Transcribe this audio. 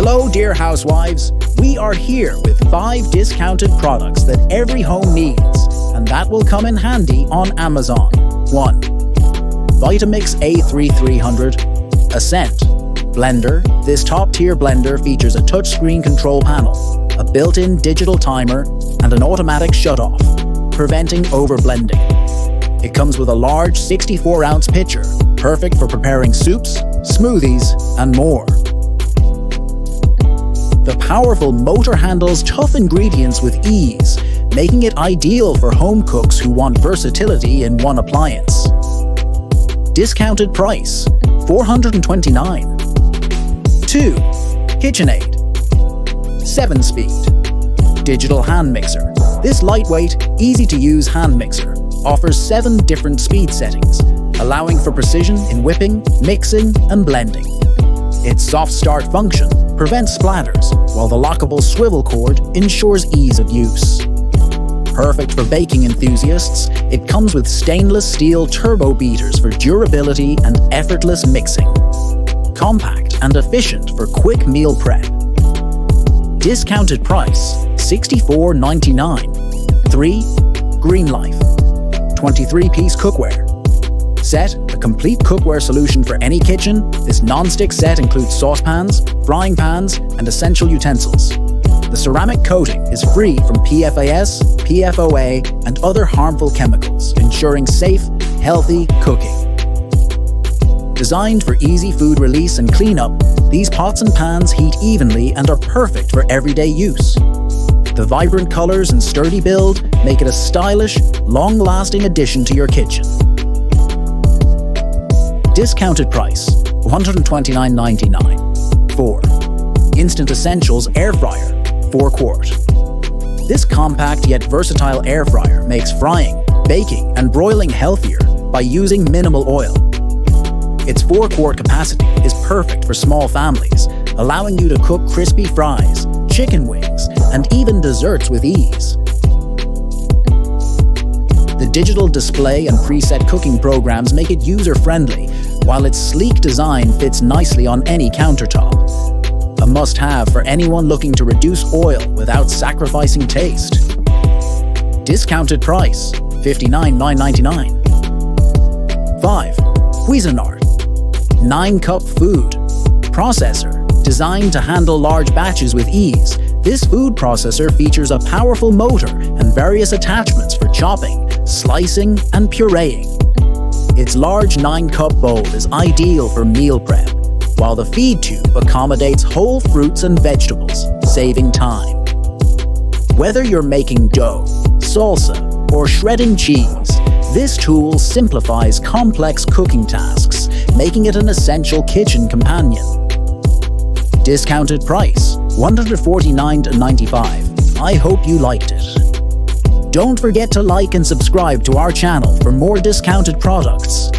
Hello, dear housewives. We are here with 5 discounted products that every home needs, and that will come in handy on Amazon. 1. Vitamix A3300 Ascent Blender. This top-tier blender features a touchscreen control panel, a built-in digital timer, and an automatic shutoff, preventing overblending. It comes with a large 64-ounce pitcher, perfect for preparing soups, smoothies, and more. The powerful motor handles tough ingredients with ease, making it ideal for home cooks who want versatility in one appliance. Discounted price, $429. 2. KitchenAid 7-speed Digital Hand Mixer. This lightweight, easy-to-use hand mixer offers 7 different speed settings, allowing for precision in whipping, mixing, and blending. Its soft start function prevents splatters, while the lockable swivel cord ensures ease of use. Perfect for baking enthusiasts, it comes with stainless steel turbo beaters for durability and effortless mixing. Compact and efficient for quick meal prep. Discounted price, $64.99. 3. Green Life 23-piece cookware set, a complete cookware solution for any kitchen. This non-stick set includes saucepans, frying pans, and essential utensils. The ceramic coating is free from PFAS, PFOA, and other harmful chemicals, ensuring safe, healthy cooking. Designed for easy food release and cleanup, these pots and pans heat evenly and are perfect for everyday use. The vibrant colors and sturdy build make it a stylish, long-lasting addition to your kitchen. Discounted price, $129.99. 4. Instant Essentials Air Fryer 4-quart. This compact yet versatile air fryer makes frying, baking, and broiling healthier by using minimal oil. Its 4-quart capacity is perfect for small families, allowing you to cook crispy fries, chicken wings, and even desserts with ease. The digital display and preset cooking programs make it user-friendly, while its sleek design fits nicely on any countertop. A must-have for anyone looking to reduce oil without sacrificing taste. Discounted price, $59.99. 5. Cuisinart 9-cup food processor. Designed to handle large batches with ease, this food processor features a powerful motor and various attachments for chopping, slicing, and pureeing. Its large 9-cup bowl is ideal for meal prep, while the feed tube accommodates whole fruits and vegetables, saving time. Whether you're making dough, salsa, or shredding cheese, this tool simplifies complex cooking tasks, making it an essential kitchen companion. Discounted price, $149.95. I hope you liked it. Don't forget to like and subscribe to our channel for more discounted products.